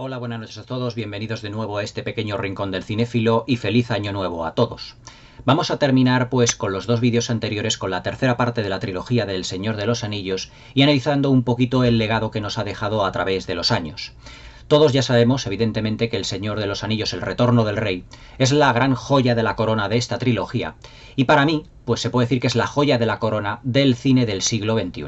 Hola, buenas noches a todos, bienvenidos de nuevo a este pequeño rincón del cinéfilo y feliz año nuevo a todos. Vamos a terminar pues con los dos vídeos anteriores con la tercera parte de la trilogía del Señor de los Anillos y analizando un poquito el legado que nos ha dejado a través de los años. Todos ya sabemos, evidentemente, que El Señor de los Anillos, El Retorno del Rey, es la gran joya de la corona de esta trilogía, y para mí, pues se puede decir que es la joya de la corona del cine del siglo XXI.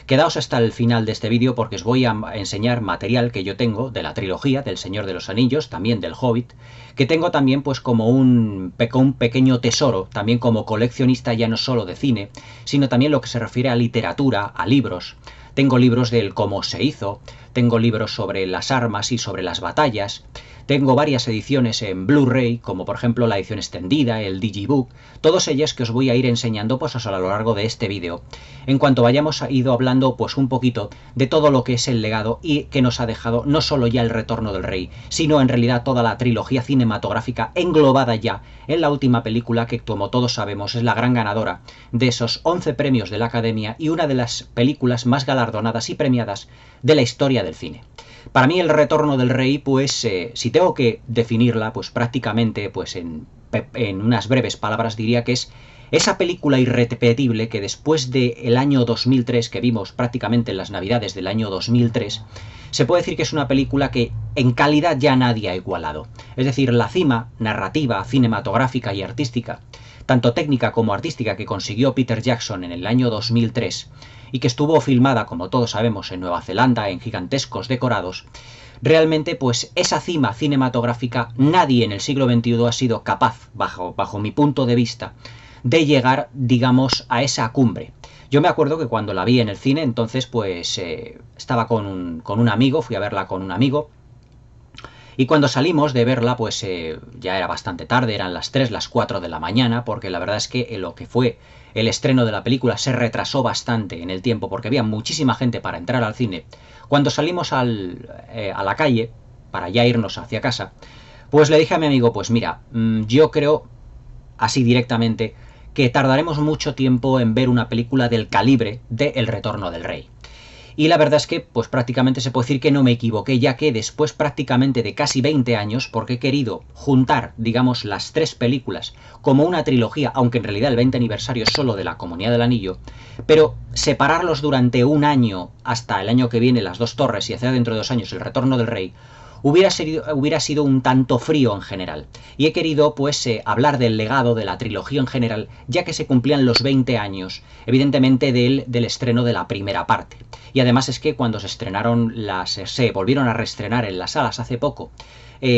Quedaos hasta el final de este vídeo porque os voy a enseñar material que yo tengo de la trilogía del Señor de los Anillos, también del Hobbit, que tengo también pues como un pequeño tesoro, también como coleccionista ya no solo de cine, sino también lo que se refiere a literatura, a libros. Tengo libros del cómo se hizo, tengo libros sobre las armas y sobre las batallas, tengo varias ediciones en Blu-ray, como por ejemplo la edición extendida, el Digibook, todas ellas que os voy a ir enseñando pues a lo largo de este vídeo, en cuanto vayamos ido hablando pues un poquito de todo lo que es el legado y que nos ha dejado no solo ya El Retorno del Rey, sino en realidad toda la trilogía cinematográfica englobada ya en la última película que, como todos sabemos, es la gran ganadora de esos 11 premios de la Academia y una de las películas más galardonadas y premiadas de la historia del cine. Para mí El Retorno del Rey, pues si tengo que definirla, pues prácticamente pues en unas breves palabras diría que es esa película irrepetible que después del año 2003, que vimos prácticamente en las navidades del año 2003, se puede decir que es una película que en calidad ya nadie ha igualado. Es decir, la cima narrativa, cinematográfica y artística, tanto técnica como artística, que consiguió Peter Jackson en el año 2003 y que estuvo filmada, como todos sabemos, en Nueva Zelanda, en gigantescos decorados, realmente pues esa cima cinematográfica nadie en el siglo XXI ha sido capaz, bajo mi punto de vista, de llegar, digamos, a esa cumbre. Yo me acuerdo que cuando la vi en el cine, entonces pues estaba con un amigo, fui a verla con un amigo, y cuando salimos de verla, pues ya era bastante tarde, eran las 3, las 4 de la mañana, porque la verdad es que lo que fue el estreno de la película se retrasó bastante en el tiempo, porque había muchísima gente para entrar al cine. Cuando salimos a la calle, para ya irnos hacia casa, pues le dije a mi amigo, pues mira, yo creo, así directamente, que tardaremos mucho tiempo en ver una película del calibre de El Retorno del Rey. Y la verdad es que pues prácticamente se puede decir que no me equivoqué, ya que después prácticamente de casi 20 años, porque he querido juntar, digamos, las tres películas como una trilogía, aunque en realidad el 20 aniversario es solo de la Comunidad del Anillo, pero separarlos durante un año hasta el año que viene, Las Dos Torres, y hacia dentro de 2 años El Retorno del Rey, hubiera sido un tanto frío en general. Y he querido pues hablar del legado de la trilogía en general, ya que se cumplían los 20 años, evidentemente del estreno de la primera parte. Y además es que cuando se volvieron a reestrenar en las salas hace poco,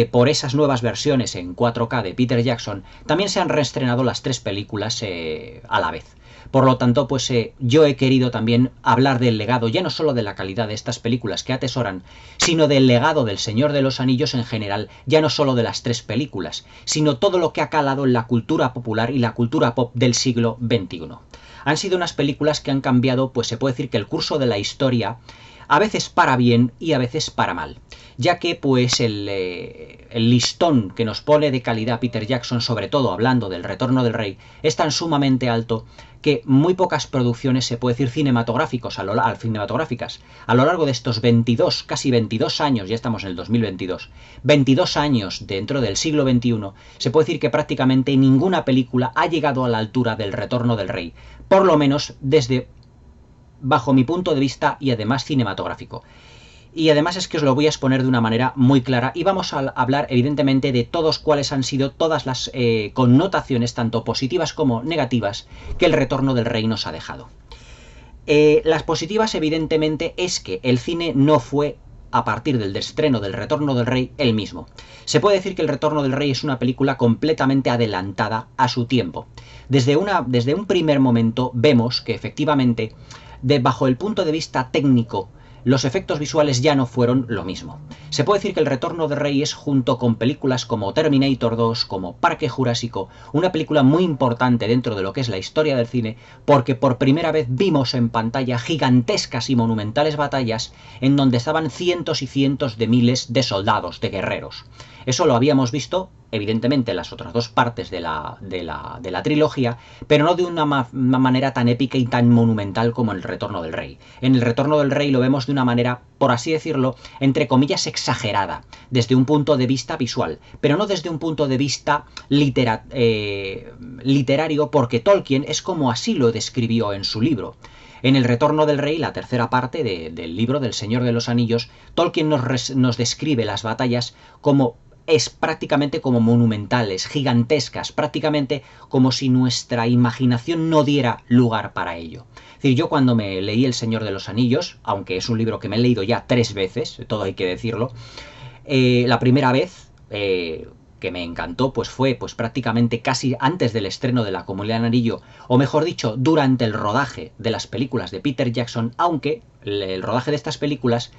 por esas nuevas versiones en 4K de Peter Jackson, también se han reestrenado las tres películas a la vez. Por lo tanto, pues yo he querido también hablar del legado, ya no solo de la calidad de estas películas que atesoran, sino del legado del Señor de los Anillos en general, ya no solo de las tres películas, sino todo lo que ha calado en la cultura popular y la cultura pop del siglo XXI. Han sido unas películas que han cambiado, pues se puede decir que el curso de la historia, a veces para bien y a veces para mal, ya que pues el listón que nos pone de calidad Peter Jackson, sobre todo hablando del Retorno del Rey, es tan sumamente alto que muy pocas producciones, se puede decir cinematográficas, a lo largo de estos casi 22 años, ya estamos en el 2022, 22 años dentro del siglo XXI, se puede decir que prácticamente ninguna película ha llegado a la altura del Retorno del Rey, por lo menos bajo mi punto de vista y además cinematográfico. Y además es que os lo voy a exponer de una manera muy clara y vamos a hablar evidentemente de cuáles han sido todas las connotaciones, tanto positivas como negativas, que el Retorno del Rey nos ha dejado. Las positivas evidentemente es que el cine no fue, a partir del estreno del Retorno del Rey, el mismo. Se puede decir que El Retorno del Rey es una película completamente adelantada a su tiempo. Desde un primer momento vemos que efectivamente, bajo el punto de vista técnico, los efectos visuales ya no fueron lo mismo. Se puede decir que El Retorno del Rey es, junto con películas como Terminator 2, como Parque Jurásico, una película muy importante dentro de lo que es la historia del cine, porque por primera vez vimos en pantalla gigantescas y monumentales batallas en donde estaban cientos y cientos de miles de soldados, de guerreros. Eso lo habíamos visto evidentemente las otras dos partes de la trilogía, pero no de una manera tan épica y tan monumental como en El Retorno del Rey. En El Retorno del Rey lo vemos de una manera, por así decirlo, entre comillas exagerada, desde un punto de vista visual, pero no desde un punto de vista literario, porque Tolkien es como así lo describió en su libro. En El Retorno del Rey, la tercera parte del libro del Señor de los Anillos, Tolkien nos describe las batallas como prácticamente como monumentales, gigantescas, prácticamente como si nuestra imaginación no diera lugar para ello. Es decir, yo cuando me leí El Señor de los Anillos, aunque es un libro que me he leído ya 3 veces, todo hay que decirlo, la primera vez que me encantó pues fue prácticamente casi antes del estreno de La Comunidad del Anillo, o mejor dicho, durante el rodaje de las películas de Peter Jackson, aunque el rodaje de estas películas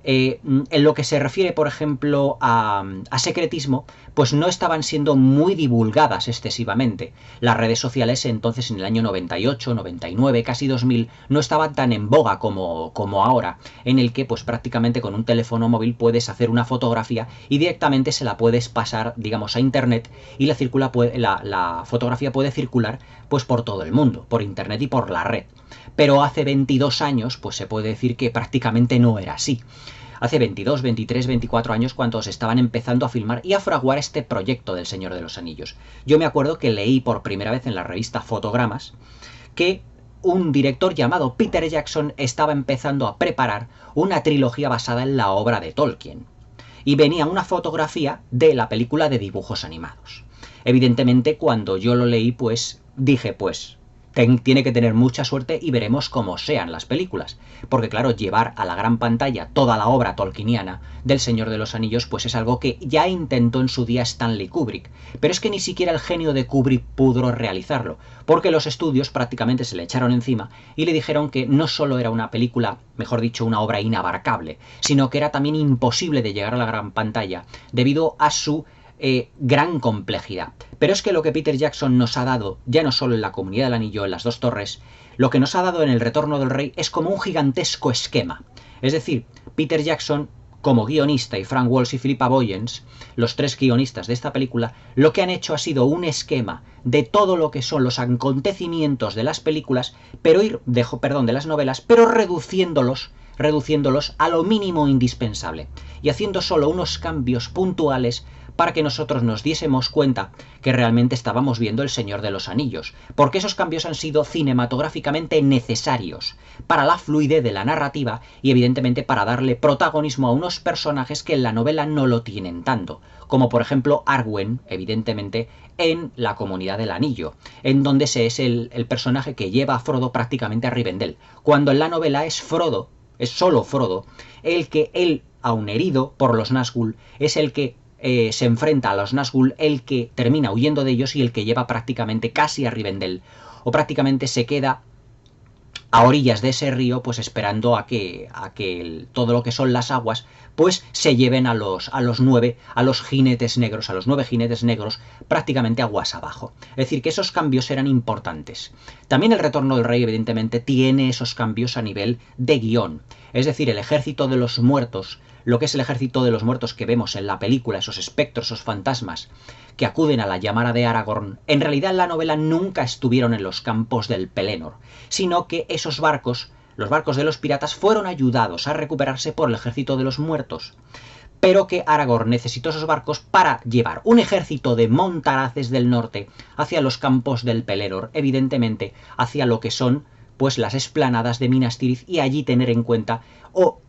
en lo que se refiere, por ejemplo, a secretismo, pues no estaban siendo muy divulgadas excesivamente. Las redes sociales entonces, en el año 98, 99, casi 2000, no estaban tan en boga como ahora, en el que pues prácticamente con un teléfono móvil puedes hacer una fotografía y directamente se la puedes pasar, digamos, a internet, y la fotografía puede circular pues por todo el mundo, por internet y por la red. Pero hace 22 años, pues se puede decir que prácticamente no era así. Hace 22, 23, 24 años cuando se estaban empezando a filmar y a fraguar este proyecto del Señor de los Anillos. Yo me acuerdo que leí por primera vez en la revista Fotogramas que un director llamado Peter Jackson estaba empezando a preparar una trilogía basada en la obra de Tolkien. Y venía una fotografía de la película de dibujos animados. Evidentemente, cuando yo lo leí, pues dije, pues tiene que tener mucha suerte y veremos cómo sean las películas. Porque claro, llevar a la gran pantalla toda la obra tolkieniana del Señor de los Anillos pues es algo que ya intentó en su día Stanley Kubrick. Pero es que ni siquiera el genio de Kubrick pudo realizarlo, porque los estudios prácticamente se le echaron encima y le dijeron que no solo era una película, mejor dicho, una obra inabarcable, sino que era también imposible de llegar a la gran pantalla debido a su gran complejidad. Pero es que lo que Peter Jackson nos ha dado, ya no solo en La Comunidad del Anillo, en Las Dos Torres, lo que nos ha dado en El Retorno del Rey es como un gigantesco esquema. Es decir, Peter Jackson, como guionista, y Frank Walsh y Philippa Boyens, los 3 guionistas de esta película, lo que han hecho ha sido un esquema de todo lo que son los acontecimientos de las películas, de las novelas, pero reduciéndolos a lo mínimo indispensable y haciendo solo unos cambios puntuales para que nosotros nos diésemos cuenta que realmente estábamos viendo El Señor de los Anillos, porque esos cambios han sido cinematográficamente necesarios para la fluidez de la narrativa y evidentemente para darle protagonismo a unos personajes que en la novela no lo tienen tanto, como por ejemplo Arwen, evidentemente, en La Comunidad del Anillo, en donde es el personaje que lleva a Frodo prácticamente a Rivendell, cuando en la novela es solo Frodo, el que él, aun herido por los Nazgûl, es el que se enfrenta a los Nazgûl, el que termina huyendo de ellos y el que lleva prácticamente casi a Rivendell, o prácticamente se queda a orillas de ese río, pues esperando a que todo lo que son las aguas, pues se lleven a los 9 jinetes negros, prácticamente aguas abajo. Es decir, que esos cambios eran importantes. También El Retorno del Rey, evidentemente, tiene esos cambios a nivel de guión. Es decir, el ejército de los muertos, lo que es el ejército de los muertos que vemos en la película, esos espectros, esos fantasmas que acuden a la llamada de Aragorn, en realidad en la novela nunca estuvieron en los campos del Pelennor, sino que esos barcos, los barcos de los piratas, fueron ayudados a recuperarse por el ejército de los muertos, pero que Aragorn necesitó esos barcos para llevar un ejército de montaraces del norte hacia los campos del Pelennor, evidentemente hacia lo que son pues las esplanadas de Minas Tirith, y allí tener en cuenta o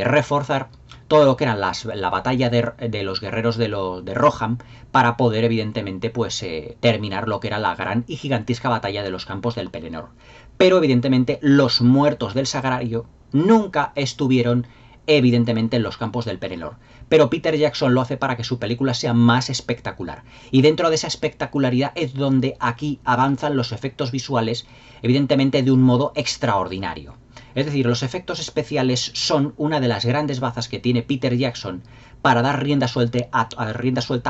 reforzar todo lo que eran la batalla de los guerreros de Rohan, para poder evidentemente pues terminar lo que era la gran y gigantesca batalla de los campos del Pelennor. Pero evidentemente los muertos del Sagrario nunca estuvieron evidentemente en los campos del Pelennor, pero Peter Jackson lo hace para que su película sea más espectacular, y dentro de esa espectacularidad es donde aquí avanzan los efectos visuales, evidentemente de un modo extraordinario. Es decir, los efectos especiales son una de las grandes bazas que tiene Peter Jackson para dar rienda suelta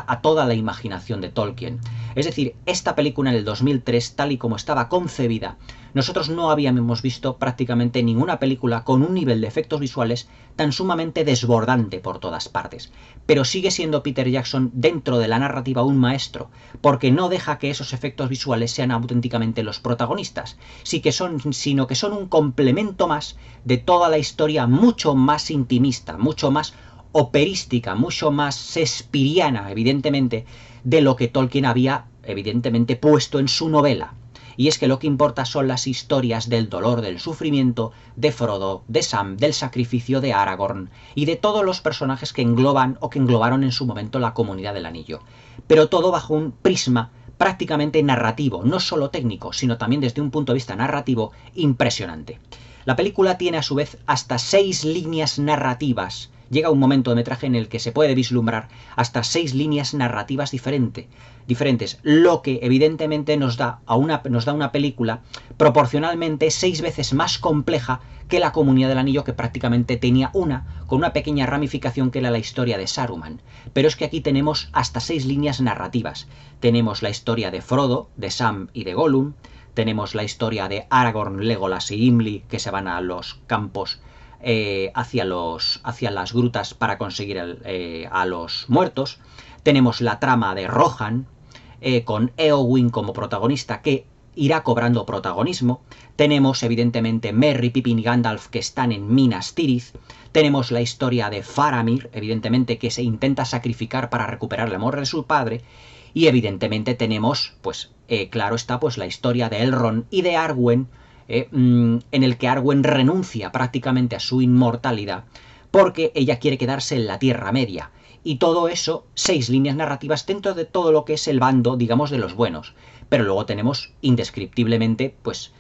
a toda la imaginación de Tolkien. Es decir, esta película en el 2003, tal y como estaba concebida, Nosotros no habíamos visto prácticamente ninguna película con un nivel de efectos visuales tan sumamente desbordante por todas partes. Pero sigue siendo Peter Jackson dentro de la narrativa un maestro, porque no deja que esos efectos visuales sean auténticamente los protagonistas, sino que son un complemento más de toda la historia mucho más intimista, mucho más operística, mucho más shakespeariana, evidentemente, de lo que Tolkien había, evidentemente, puesto en su novela. Y es que lo que importa son las historias del dolor, del sufrimiento de Frodo, de Sam, del sacrificio de Aragorn y de todos los personajes que engloban o que englobaron en su momento la Comunidad del Anillo. Pero todo bajo un prisma prácticamente narrativo, no solo técnico, sino también desde un punto de vista narrativo impresionante. La película tiene a su vez hasta 6 líneas narrativas. Llega un momento de metraje en el que se puede vislumbrar hasta 6 líneas narrativas diferentes, lo que evidentemente nos da una película proporcionalmente 6 veces más compleja que la Comunidad del Anillo, que prácticamente tenía con una pequeña ramificación que era la historia de Saruman. Pero es que aquí tenemos hasta 6 líneas narrativas. Tenemos la historia de Frodo, de Sam y de Gollum. Tenemos la historia de Aragorn, Legolas y Gimli, que se van a los campos hacia las grutas para conseguir a los muertos. Tenemos la trama de Rohan, con Eowyn como protagonista, que irá cobrando protagonismo. Tenemos evidentemente Merry, Pippin y Gandalf, que están en Minas Tirith. Tenemos la historia de Faramir, evidentemente, que se intenta sacrificar para recuperar el amor de su padre. Y evidentemente tenemos, pues, claro está, pues la historia de Elrond y de Arwen, en el que Arwen renuncia prácticamente a su inmortalidad porque ella quiere quedarse en la Tierra Media. Y todo eso, 6 líneas narrativas dentro de todo lo que es el bando, digamos, de los buenos. Pero luego tenemos indescriptiblemente, pues,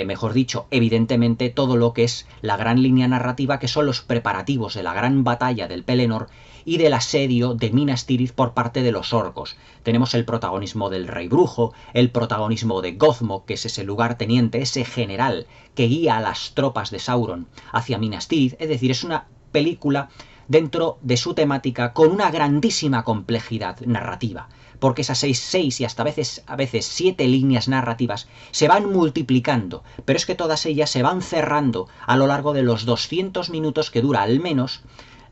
mejor dicho, evidentemente todo lo que es la gran línea narrativa, que son los preparativos de la gran batalla del Pelennor y del asedio de Minas Tirith por parte de los orcos. Tenemos el protagonismo del Rey Brujo, el protagonismo de Gothmog, que es ese lugarteniente, ese general que guía a las tropas de Sauron hacia Minas Tirith. Es decir, es una película dentro de su temática con una grandísima complejidad narrativa, porque esas 6 y hasta a veces 7 líneas narrativas se van multiplicando, pero es que todas ellas se van cerrando a lo largo de los 200 minutos que dura al menos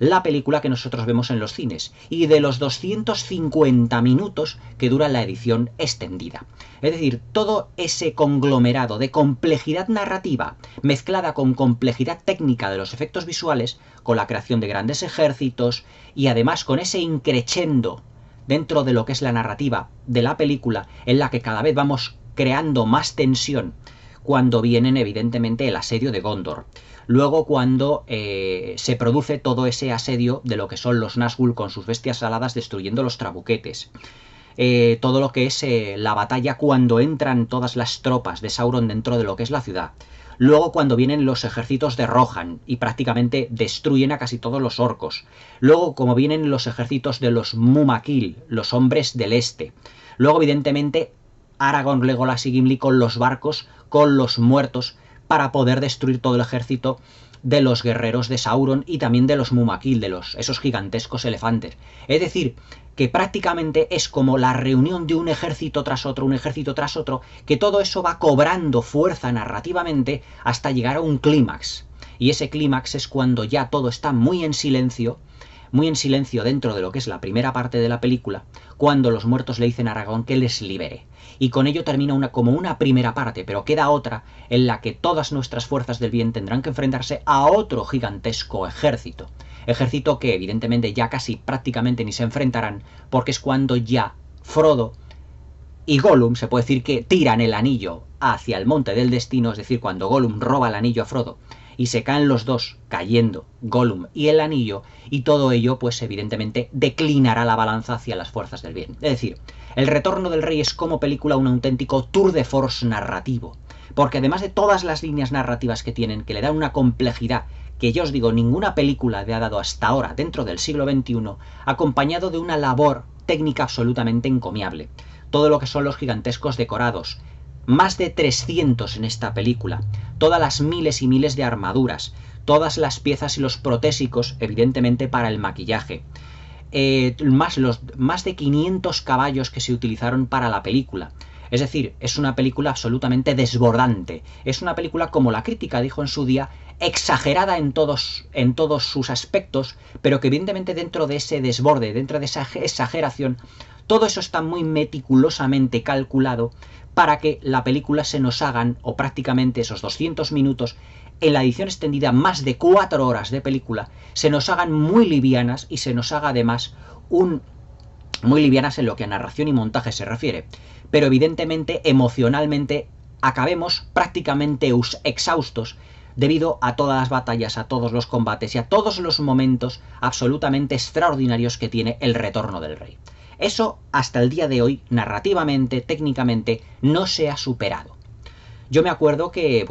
la película que nosotros vemos en los cines, y de los 250 minutos que dura la edición extendida. Es decir, todo ese conglomerado de complejidad narrativa mezclada con complejidad técnica de los efectos visuales, con la creación de grandes ejércitos y además con ese increchendo dentro de lo que es la narrativa de la película, en la que cada vez vamos creando más tensión cuando vienen evidentemente el asedio de Gondor. Luego cuando se produce todo ese asedio de lo que son los Nazgûl con sus bestias aladas destruyendo los trabuquetes. Todo lo que es la batalla cuando entran todas las tropas de Sauron dentro de lo que es la ciudad. Luego cuando vienen los ejércitos de Rohan y prácticamente destruyen a casi todos los orcos. Luego como vienen los ejércitos de los Mumakil, los hombres del este. Luego evidentemente Aragorn, Legolas y Gimli con los barcos, con los muertos, para poder destruir todo el ejército de los guerreros de Sauron y también de los Mumakil, de esos gigantescos elefantes. Es decir, que prácticamente es como la reunión de un ejército tras otro, que todo eso va cobrando fuerza narrativamente hasta llegar a un clímax. Y ese clímax es cuando ya todo está muy en silencio dentro de lo que es la primera parte de la película, cuando los muertos le dicen a Aragorn que les libere. Y con ello termina como una primera parte, pero queda otra en la que todas nuestras fuerzas del bien tendrán que enfrentarse a otro gigantesco ejército. Ejército que evidentemente ya casi prácticamente ni se enfrentarán, porque es cuando ya Frodo y Gollum, se puede decir que tiran el anillo hacia el monte del destino, es decir, cuando Gollum roba el anillo a Frodo, y se caen los dos cayendo, Gollum y el anillo, y todo ello pues evidentemente declinará la balanza hacia las fuerzas del bien. Es decir, El Retorno del Rey es como película un auténtico tour de force narrativo, porque además de todas las líneas narrativas que tienen, que le dan una complejidad que ya os digo, ninguna película le ha dado hasta ahora dentro del siglo XXI, acompañado de una labor técnica absolutamente encomiable. Todo lo que son los gigantescos decorados, más de 300 en esta película, todas las miles y miles de armaduras, todas las piezas y los protésicos, evidentemente para el maquillaje, más de 500 caballos que se utilizaron para la película. Es decir, es una película absolutamente desbordante. Es una película, como la crítica dijo en su día, exagerada en todos sus aspectos, pero que evidentemente dentro de ese desborde, dentro de esa exageración, todo eso está muy meticulosamente calculado para que la película se nos hagan, o prácticamente esos 200 minutos, en la edición extendida más de 4 horas de película, se nos hagan muy livianas y se nos haga además muy livianas en lo que a narración y montaje se refiere. Pero evidentemente, emocionalmente, acabemos prácticamente exhaustos debido a todas las batallas, a todos los combates y a todos los momentos absolutamente extraordinarios que tiene El Retorno del Rey. Eso, hasta el día de hoy, narrativamente, técnicamente, no se ha superado. Yo me acuerdo que,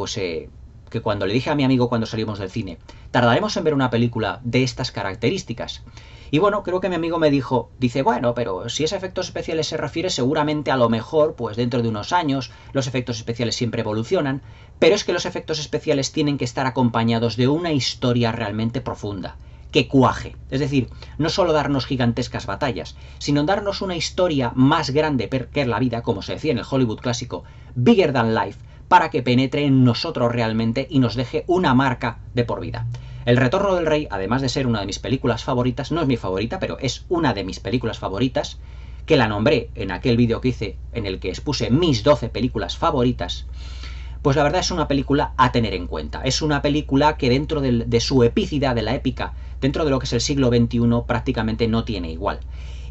que cuando le dije a mi amigo cuando salimos del cine, tardaremos en ver una película de estas características. Y bueno, creo que mi amigo me dice, bueno, pero si es efectos especiales se refiere, seguramente a lo mejor, pues dentro de unos años, los efectos especiales siempre evolucionan, pero es que los efectos especiales tienen que estar acompañados de una historia realmente profunda, que cuaje. Es decir, no solo darnos gigantescas batallas, sino darnos una historia más grande que la vida, como se decía en el Hollywood clásico, bigger than life, para que penetre en nosotros realmente y nos deje una marca de por vida. El Retorno del Rey, además de ser una de mis películas favoritas, no es mi favorita, pero es una de mis películas favoritas, que la nombré en aquel vídeo que hice en el que expuse mis 12 películas favoritas, pues la verdad es una película a tener en cuenta. Es una película que dentro de su epicidad, de la épica, dentro de lo que es el siglo XXI, prácticamente no tiene igual.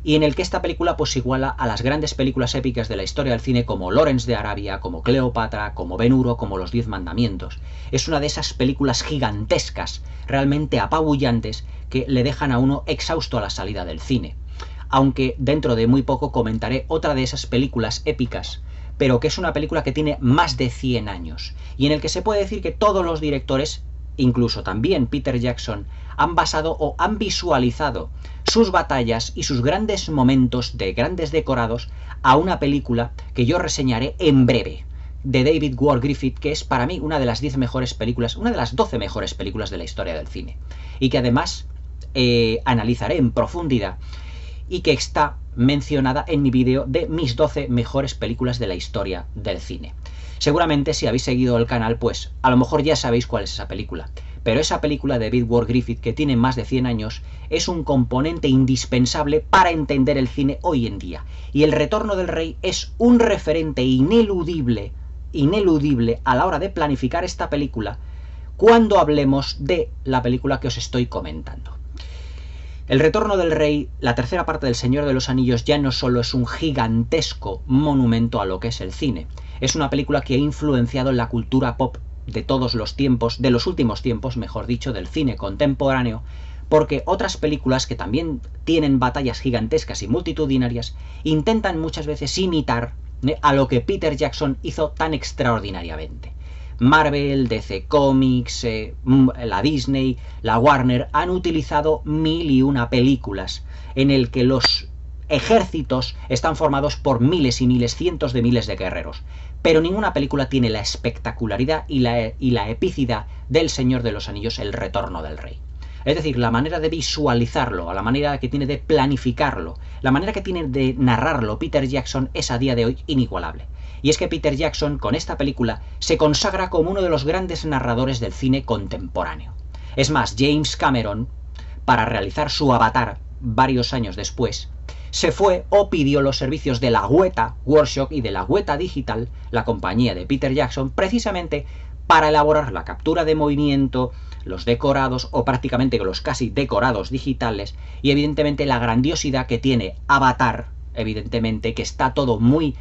Y en el que esta película pues iguala a las grandes películas épicas de la historia del cine como Lawrence de Arabia, como Cleopatra, como Ben-Hur, como Los 10 Mandamientos. Es una de esas películas gigantescas, realmente apabullantes, que le dejan a uno exhausto a la salida del cine. Aunque dentro de muy poco comentaré otra de esas películas épicas, pero que es una película que tiene más de 100 años, y en el que se puede decir que todos los directores, incluso también Peter Jackson, han basado o han visualizado sus batallas y sus grandes momentos de grandes decorados a una película que yo reseñaré en breve, de David Ward Griffith, que es para mí una de las 10 mejores películas, una de las 12 mejores películas de la historia del cine, y que además analizaré en profundidad y que está mencionada en mi vídeo de mis 12 mejores películas de la historia del cine. Seguramente si habéis seguido el canal, pues a lo mejor ya sabéis cuál es esa película. Pero esa película de David Ward Griffith, que tiene más de 100 años, es un componente indispensable para entender el cine hoy en día. Y El Retorno del Rey es un referente ineludible a la hora de planificar esta película cuando hablemos de la película que os estoy comentando. El Retorno del Rey, la tercera parte del Señor de los Anillos, ya no solo es un gigantesco monumento a lo que es el cine. Es una película que ha influenciado en la cultura pop de todos los tiempos, de los últimos tiempos, mejor dicho, del cine contemporáneo, porque otras películas que también tienen batallas gigantescas y multitudinarias intentan muchas veces imitar a lo que Peter Jackson hizo tan extraordinariamente. Marvel, DC Comics, la Disney, la Warner han utilizado 1001 películas en el que los ejércitos están formados por miles y miles, cientos de miles de guerreros. Pero ninguna película tiene la espectacularidad y la epicidad del Señor de los Anillos, El Retorno del Rey. Es decir, la manera de visualizarlo, la manera que tiene de planificarlo, la manera que tiene de narrarlo Peter Jackson es a día de hoy inigualable. Y es que Peter Jackson, con esta película, se consagra como uno de los grandes narradores del cine contemporáneo. Es más, James Cameron, para realizar su Avatar varios años después, se fue o pidió los servicios de la Weta Workshop y de la Weta Digital, la compañía de Peter Jackson, precisamente para elaborar la captura de movimiento, los decorados o prácticamente los casi decorados digitales y evidentemente la grandiosidad que tiene Avatar, evidentemente que está todo muy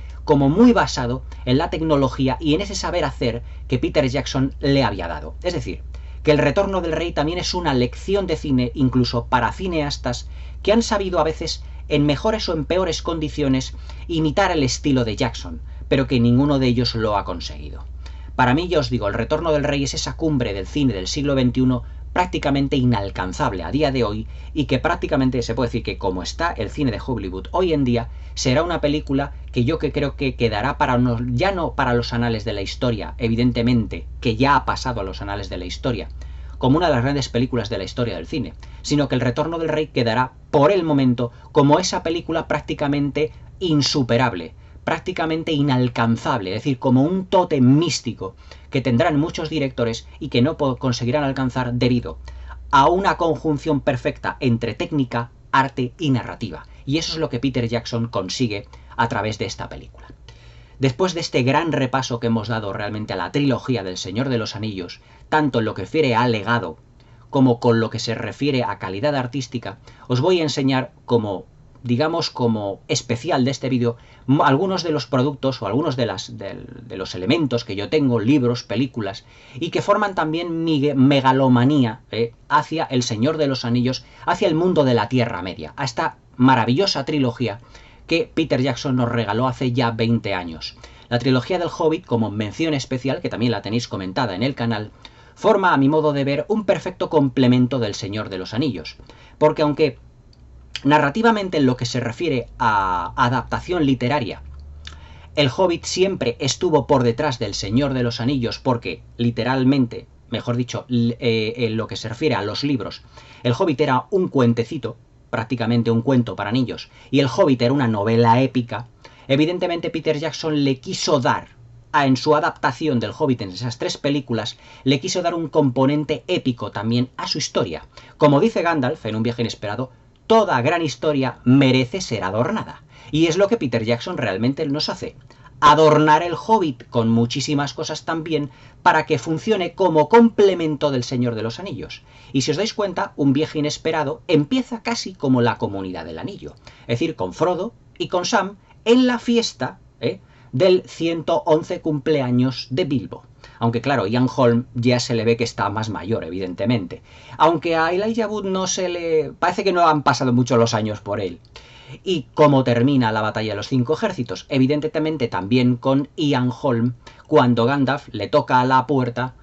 basado en la tecnología y en ese saber hacer que Peter Jackson le había dado. Es decir, que El Retorno del Rey también es una lección de cine incluso para cineastas que han sabido a veces en mejores o en peores condiciones imitar el estilo de Jackson, pero que ninguno de ellos lo ha conseguido. Para mí, ya os digo, El Retorno del Rey es esa cumbre del cine del siglo XXI prácticamente inalcanzable a día de hoy y que prácticamente se puede decir que como está el cine de Hollywood hoy en día, será una película que yo creo que quedará ya no para los anales de la historia, evidentemente, que ya ha pasado a los anales de la historia, como una de las grandes películas de la historia del cine, sino que El Retorno del Rey quedará por el momento como esa película prácticamente insuperable prácticamente inalcanzable, es decir, como un tótem místico que tendrán muchos directores y que no conseguirán alcanzar debido a una conjunción perfecta entre técnica, arte y narrativa. Y eso es lo que Peter Jackson consigue a través de esta película. Después de este gran repaso que hemos dado realmente a la trilogía del Señor de los Anillos, tanto en lo que refiere a legado como con lo que se refiere a calidad artística, os voy a enseñar como, digamos, como especial de este vídeo, algunos de los productos o algunos de los elementos que yo tengo, libros, películas, y que forman también mi megalomanía hacia el Señor de los Anillos, hacia el mundo de la Tierra Media, a esta maravillosa trilogía que Peter Jackson nos regaló hace ya 20 años. La trilogía del Hobbit, como mención especial, que también la tenéis comentada en el canal, forma, a mi modo de ver, un perfecto complemento del Señor de los Anillos. Porque aunque narrativamente en lo que se refiere a adaptación literaria, el Hobbit siempre estuvo por detrás del Señor de los Anillos porque, literalmente, mejor dicho, en lo que se refiere a los libros, el Hobbit era un cuentecito, prácticamente un cuento para niños, y el Hobbit era una novela épica. Evidentemente Peter Jackson le quiso dar, en su adaptación del Hobbit en esas 3 películas, le quiso dar un componente épico también a su historia. Como dice Gandalf en Un viaje inesperado, toda gran historia merece ser adornada. Y es lo que Peter Jackson realmente nos hace. Adornar el Hobbit con muchísimas cosas también para que funcione como complemento del Señor de los Anillos. Y si os dais cuenta, Un viaje inesperado empieza casi como la Comunidad del Anillo. Es decir, con Frodo y con Sam en la fiesta del 111 cumpleaños de Bilbo. Aunque claro, Ian Holm ya se le ve que está más mayor, evidentemente. Aunque a Elijah Wood no se le... parece que no han pasado mucho los años por él. Y cómo termina la batalla de los 5 ejércitos, evidentemente también con Ian Holm, cuando Gandalf le toca a la puerta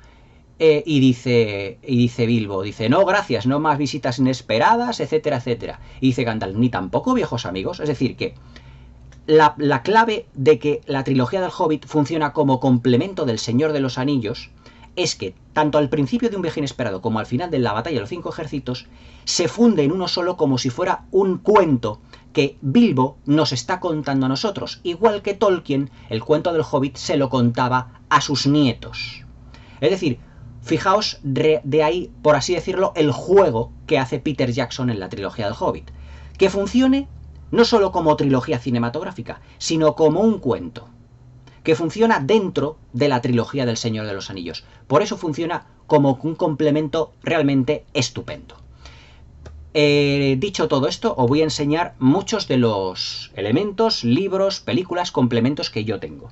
y dice Bilbo, dice, no, gracias, no más visitas inesperadas, etcétera, etcétera. Y dice Gandalf, ni tampoco viejos amigos. Es decir, que la clave de que la trilogía del Hobbit funciona como complemento del Señor de los Anillos es que, tanto al principio de Un viaje inesperado como al final de la batalla de los 5 ejércitos, se funde en uno solo como si fuera un cuento que Bilbo nos está contando a nosotros, igual que Tolkien, el cuento del Hobbit, se lo contaba a sus nietos. Es decir, fijaos de ahí, por así decirlo, el juego que hace Peter Jackson en la trilogía del Hobbit. Que funcione no solo como trilogía cinematográfica, sino como un cuento. Que funciona dentro de la trilogía del Señor de los Anillos. Por eso funciona como un complemento realmente estupendo. Dicho todo esto, os voy a enseñar muchos de los elementos, libros, películas, complementos que yo tengo.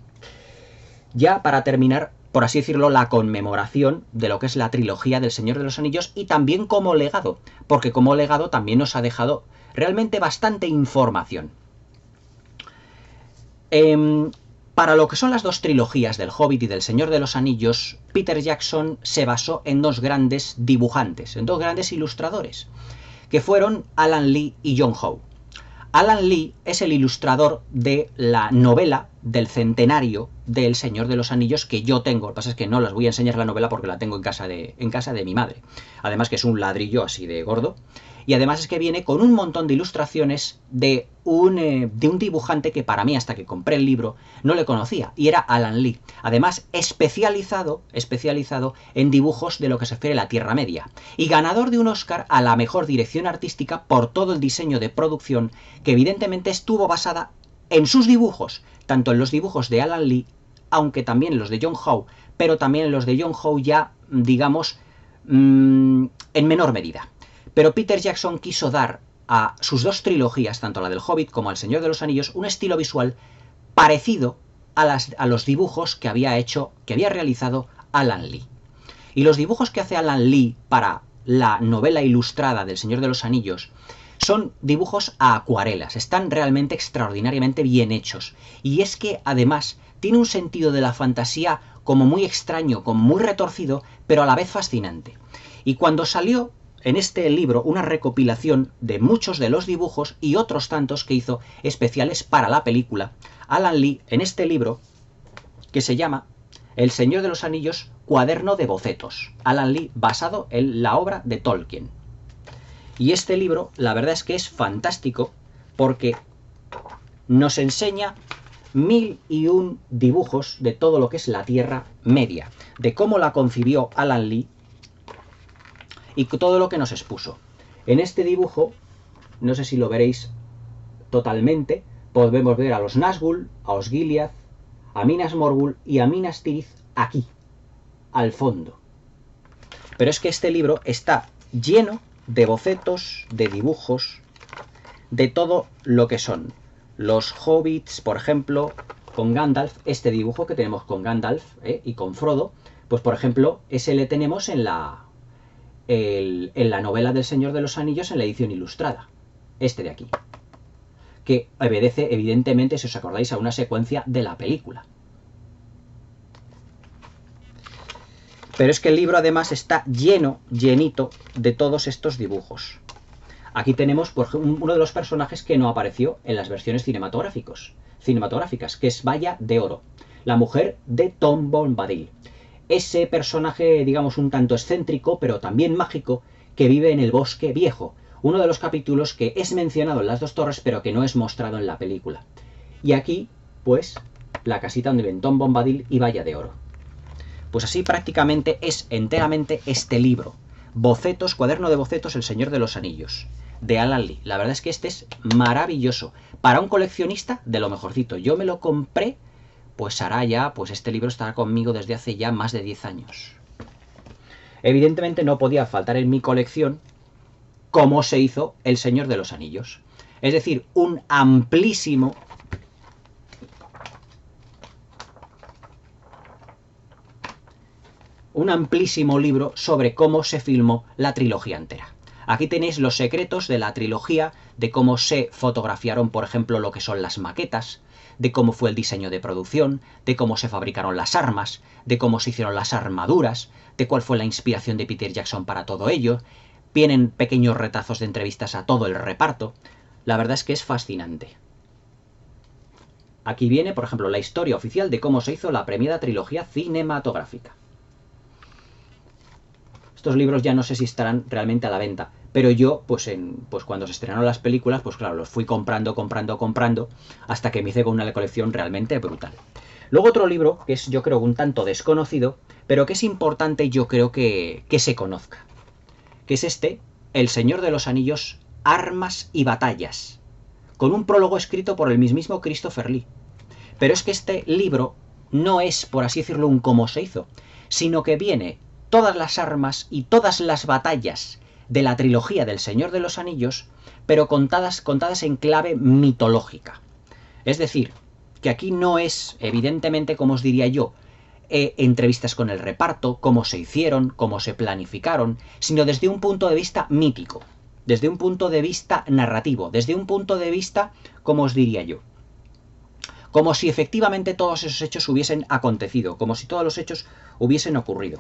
Ya para terminar, por así decirlo, la conmemoración de lo que es la trilogía del Señor de los Anillos y también como legado, porque como legado también nos ha dejado realmente bastante información. Para lo que son las 2 trilogías del Hobbit y del Señor de los Anillos, Peter Jackson se basó en 2 grandes dibujantes, en 2 grandes ilustradores, que fueron Alan Lee y John Howe. Alan Lee es el ilustrador de la novela del centenario del Señor de los Anillos que yo tengo. Lo que pasa es que no les voy a enseñar la novela porque la tengo en casa de mi madre. Además que es un ladrillo así de gordo. Y además es que viene con un montón de ilustraciones de un dibujante que para mí, hasta que compré el libro, no le conocía. Y era Alan Lee. Además, especializado en dibujos de lo que se refiere a la Tierra Media. Y ganador de un Oscar a la mejor dirección artística por todo el diseño de producción, que evidentemente estuvo basada en sus dibujos. Tanto en los dibujos de Alan Lee, aunque también en los de John Howe, pero también en los de John Howe ya, digamos, en menor medida. Pero Peter Jackson quiso dar a sus 2 trilogías, tanto la del Hobbit como al Señor de los Anillos, un estilo visual parecido a los dibujos que había realizado Alan Lee. Y los dibujos que hace Alan Lee para la novela ilustrada del Señor de los Anillos son dibujos a acuarelas, están realmente extraordinariamente bien hechos. Y es que además tiene un sentido de la fantasía como muy extraño, como muy retorcido, pero a la vez fascinante. Y cuando salió en este libro una recopilación de muchos de los dibujos y otros tantos que hizo especiales para la película, Alan Lee, en este libro, que se llama El Señor de los Anillos, cuaderno de bocetos. Alan Lee, basado en la obra de Tolkien. Y este libro, la verdad es que es fantástico porque nos enseña 1001 dibujos de todo lo que es la Tierra Media, de cómo la concibió Alan Lee y todo lo que nos expuso. En este dibujo, no sé si lo veréis totalmente, podemos ver a los Nazgûl, a Osgiliath, a Minas Morgul y a Minas Tirith aquí, al fondo. Pero es que este libro está lleno de bocetos, de dibujos, de todo lo que son los hobbits, por ejemplo, con Gandalf. Este dibujo que tenemos con Gandalf y con Frodo, pues por ejemplo, ese le tenemos en la novela del Señor de los Anillos, en la edición ilustrada. Este de aquí. Que obedece, evidentemente, si os acordáis, a una secuencia de la película. Pero es que el libro además está llenito de todos estos dibujos. Aquí tenemos por ejemplo, uno de los personajes que no apareció en las versiones cinematográficas, que es Valla de Oro, la mujer de Tom Bombadil. Ese personaje, digamos, un tanto excéntrico, pero también mágico, que vive en el Bosque Viejo, uno de los capítulos que es mencionado en Las Dos Torres, pero que no es mostrado en la película. Y aquí, pues, la casita donde viven Tom Bombadil y Valla de Oro. Pues así prácticamente es enteramente este libro. Bocetos, cuaderno de bocetos, El Señor de los Anillos, de Alan Lee. La verdad es que este es maravilloso. Para un coleccionista, de lo mejorcito. Yo me lo compré, pues hará ya, pues este libro estará conmigo desde hace ya más de 10 años. Evidentemente no podía faltar en mi colección cómo se hizo El Señor de los Anillos. Es decir, un amplísimo libro sobre cómo se filmó la trilogía entera. Aquí tenéis los secretos de la trilogía, de cómo se fotografiaron, por ejemplo, lo que son las maquetas, de cómo fue el diseño de producción, de cómo se fabricaron las armas, de cómo se hicieron las armaduras, de cuál fue la inspiración de Peter Jackson para todo ello. Vienen pequeños retazos de entrevistas a todo el reparto. La verdad es que es fascinante. Aquí viene, por ejemplo, la historia oficial de cómo se hizo la premiada trilogía cinematográfica. Estos libros ya no sé si estarán realmente a la venta, pero yo, pues cuando se estrenaron las películas, pues claro, los fui comprando, hasta que me hice con una colección realmente brutal. Luego otro libro, que es yo creo un tanto desconocido, pero que es importante yo creo que se conozca, que es este, El Señor de los Anillos, Armas y Batallas, con un prólogo escrito por el mismísimo Christopher Lee. Pero es que este libro no es, por así decirlo, un cómo se hizo, sino que viene todas las armas y todas las batallas de la trilogía del Señor de los Anillos, pero contadas en clave mitológica. Es decir, que aquí no es, evidentemente, como os diría yo, entrevistas con el reparto, cómo se hicieron, cómo se planificaron, sino desde un punto de vista mítico, desde un punto de vista narrativo, desde un punto de vista, como os diría yo, como si efectivamente todos esos hechos hubiesen acontecido, como si todos los hechos hubiesen ocurrido.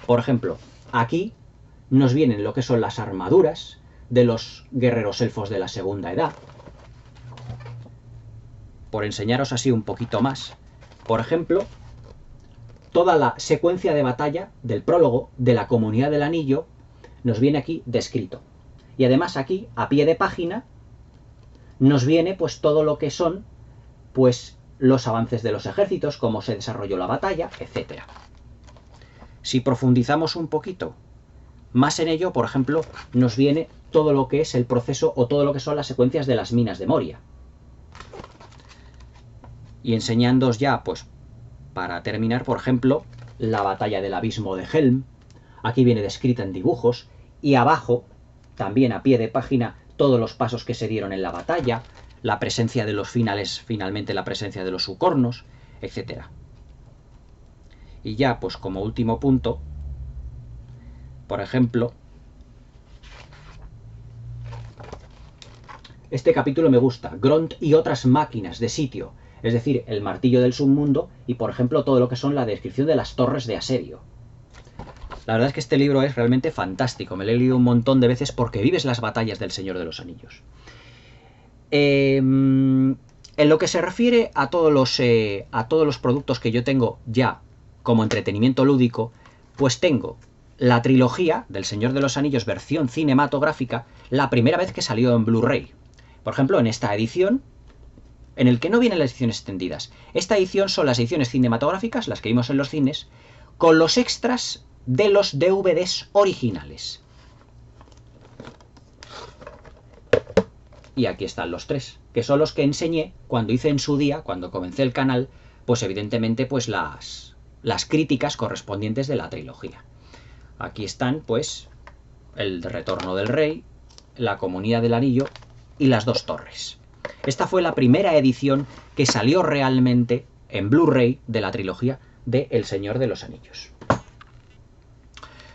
Por ejemplo, aquí nos vienen lo que son las armaduras de los guerreros elfos de la Segunda Edad. Por enseñaros así un poquito más. Por ejemplo, toda la secuencia de batalla del prólogo de la Comunidad del Anillo nos viene aquí descrito. Y además aquí, a pie de página, nos viene pues todo lo que son pues los avances de los ejércitos, cómo se desarrolló la batalla, etc. Si profundizamos un poquito más en ello, por ejemplo, nos viene todo lo que es el proceso o todo lo que son las secuencias de las minas de Moria. Y enseñándoos ya, pues, para terminar, por ejemplo, la batalla del abismo de Helm. Aquí viene descrita en dibujos y abajo, también a pie de página, todos los pasos que se dieron en la batalla, la presencia de los finales, finalmente la presencia de los Ucornos, etc. Y ya, pues como último punto, por ejemplo, este capítulo me gusta, Gront y otras máquinas de sitio, es decir, el martillo del submundo y, por ejemplo, todo lo que son la descripción de las torres de asedio. La verdad es que este libro es realmente fantástico, me lo he leído un montón de veces porque vives las batallas del Señor de los Anillos. En lo que se refiere a todos los productos que yo tengo ya como entretenimiento lúdico, pues tengo la trilogía del Señor de los Anillos versión cinematográfica, la primera vez que salió en Blu-ray. Por ejemplo, en esta edición en el que no vienen las ediciones extendidas. Esta edición son las ediciones cinematográficas, las que vimos en los cines, con los extras de los DVDs originales. Y aquí están los tres, que son los que enseñé cuando hice en su día, cuando comencé el canal, pues evidentemente pues las críticas correspondientes de la trilogía. Aquí están pues el Retorno del Rey, la Comunidad del Anillo y las dos torres. Esta fue la primera edición que salió realmente en Blu-ray de la trilogía de El Señor de los Anillos.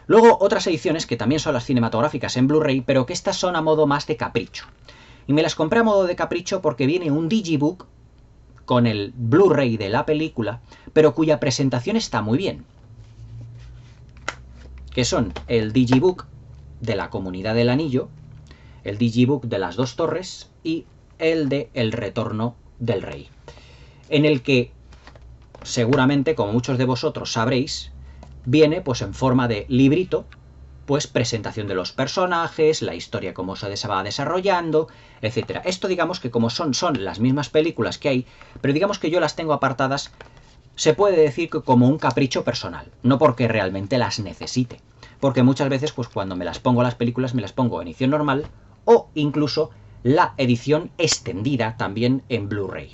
Luego otras ediciones que también son las cinematográficas en Blu-ray, pero que estas son a modo más de capricho. Y me las compré a modo de capricho porque viene un digibook con el Blu-ray de la película, pero cuya presentación está muy bien. Que son el digibook de la Comunidad del Anillo, el digibook de las dos torres y el de El Retorno del Rey. En el que, seguramente, como muchos de vosotros sabréis, viene pues en forma de librito, pues presentación de los personajes, la historia cómo se va desarrollando, etcétera. Esto digamos que como son las mismas películas que hay, pero digamos que yo las tengo apartadas, se puede decir que como un capricho personal, no porque realmente las necesite. Porque muchas veces pues cuando me las pongo las películas me las pongo en edición normal o incluso la edición extendida también en Blu-ray.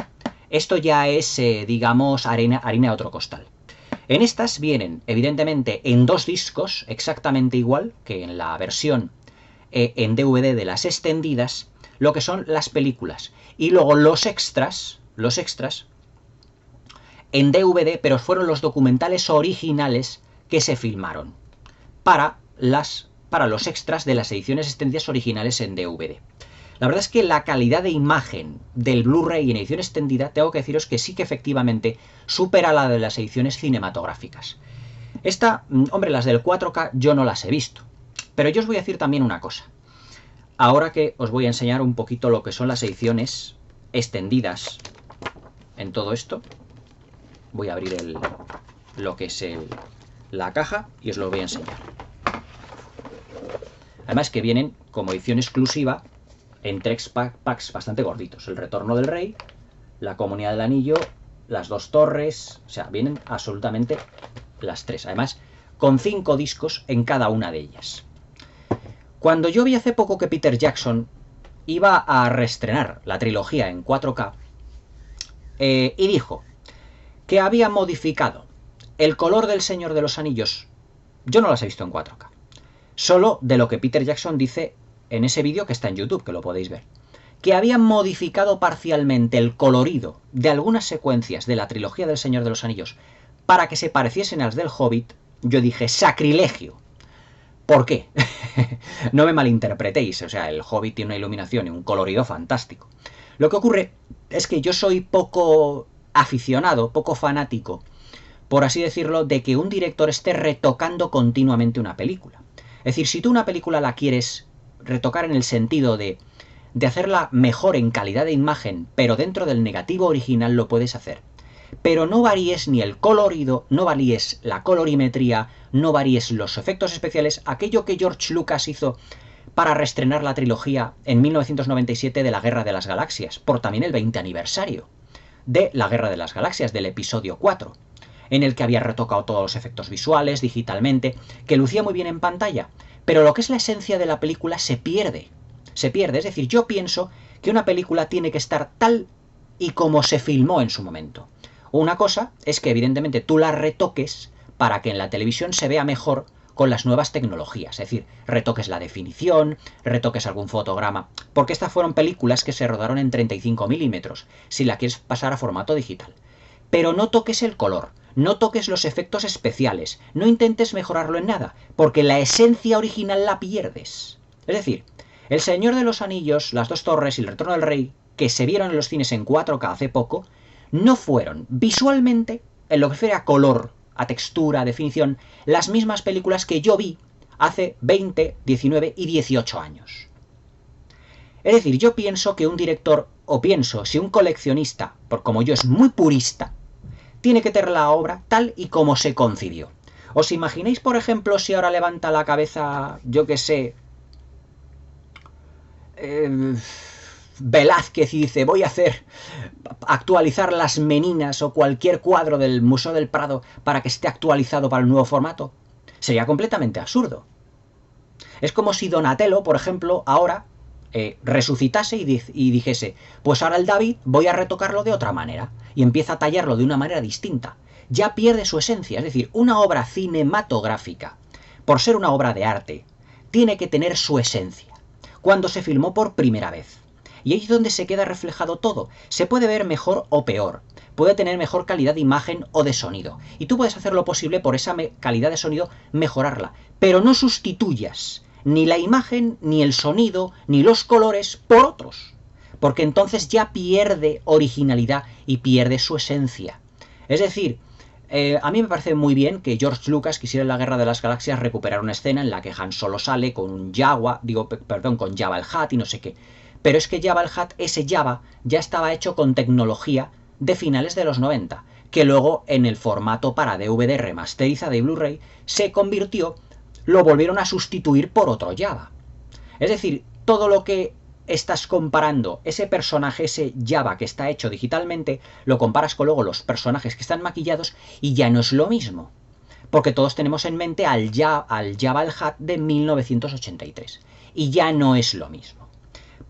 Esto ya es, digamos, harina de otro costal. En estas vienen, evidentemente, en dos discos, exactamente igual que en la versión en DVD de las extendidas, lo que son las películas. Y luego los extras en DVD, pero fueron los documentales originales que se filmaron para los extras de las ediciones extendidas originales en DVD. La verdad es que la calidad de imagen del Blu-ray en edición extendida, tengo que deciros que sí que efectivamente supera la de las ediciones cinematográficas. Esta, hombre, las del 4K yo no las he visto. Pero yo os voy a decir también una cosa. Ahora que os voy a enseñar un poquito lo que son las ediciones extendidas en todo esto, voy a abrir lo que es la caja y os lo voy a enseñar. Además que vienen como edición exclusiva en 3 packs bastante gorditos. El Retorno del Rey, la Comunidad del Anillo, las dos torres, o sea, vienen absolutamente las tres. Además, con 5 discos en cada una de ellas. Cuando yo vi hace poco que Peter Jackson iba a reestrenar la trilogía en 4K, y dijo que había modificado el color del Señor de los Anillos, yo no las he visto en 4K, solo de lo que Peter Jackson dice en ese vídeo que está en YouTube, que lo podéis ver, que habían modificado parcialmente el colorido de algunas secuencias de la trilogía del Señor de los Anillos para que se pareciesen a las del Hobbit. Yo dije, ¡sacrilegio! ¿Por qué? No me malinterpretéis, o sea, el Hobbit tiene una iluminación y un colorido fantástico. Lo que ocurre es que yo soy poco aficionado, poco fanático, por así decirlo, de que un director esté retocando continuamente una película. Es decir, si tú una película la quieres retocar en el sentido de hacerla mejor en calidad de imagen, pero dentro del negativo original lo puedes hacer. Pero no varíes ni el colorido, no varíes la colorimetría, no varíes los efectos especiales, aquello que George Lucas hizo para reestrenar la trilogía en 1997 de la Guerra de las Galaxias, por también el 20 aniversario de la Guerra de las Galaxias, del episodio 4, en el que había retocado todos los efectos visuales digitalmente, que lucía muy bien en pantalla, pero lo que es la esencia de la película se pierde. Se pierde, es decir, yo pienso que una película tiene que estar tal y como se filmó en su momento. Una cosa es que evidentemente tú la retoques para que en la televisión se vea mejor con las nuevas tecnologías, es decir, retoques la definición, retoques algún fotograma, porque estas fueron películas que se rodaron en 35 milímetros, si la quieres pasar a formato digital. Pero no toques el color, no toques los efectos especiales, no intentes mejorarlo en nada, porque la esencia original la pierdes. Es decir, El Señor de los Anillos, Las dos torres y El Retorno del Rey, que se vieron en los cines en 4K hace poco, no fueron visualmente, en lo que refiere a color, a textura, a definición, las mismas películas que yo vi hace 20, 19 y 18 años. Es decir, yo pienso que un director, o pienso, si un coleccionista, por como yo es muy purista, tiene que tener la obra tal y como se concibió. ¿Os imagináis, por ejemplo, si ahora levanta la cabeza, yo qué sé, Velázquez y dice voy a actualizar las meninas o cualquier cuadro del Museo del Prado para que esté actualizado para el nuevo formato. Sería completamente absurdo. Es como si Donatello, por ejemplo, ahora resucitase y dijese, pues ahora el David voy a retocarlo de otra manera, y empieza a tallarlo de una manera distinta. Ya pierde su esencia, es decir, una obra cinematográfica, por ser una obra de arte, tiene que tener su esencia. Cuando se filmó por primera vez. Y ahí es donde se queda reflejado todo. Se puede ver mejor o peor. Puede tener mejor calidad de imagen o de sonido. Y tú puedes hacer lo posible por esa calidad de sonido mejorarla. Pero no sustituyas ni la imagen, ni el sonido, ni los colores por otros. Porque entonces ya pierde originalidad y pierde su esencia. Es decir, a mí me parece muy bien que George Lucas quisiera en la Guerra de las Galaxias recuperar una escena en la que Han Solo sale con un Jawa, con Jabba el Hutt y no sé qué. Pero es que Jabba el Hutt, ese Jabba, ya estaba hecho con tecnología de finales de los 90, que luego en el formato para DVD remasterizada de Blu-ray se convirtió, lo volvieron a sustituir por otro Jabba. Es decir, todo lo que estás comparando, ese personaje, ese Jabba que está hecho digitalmente, lo comparas con luego los personajes que están maquillados y ya no es lo mismo. Porque todos tenemos en mente al Jabba el Hutt de 1983. Y ya no es lo mismo.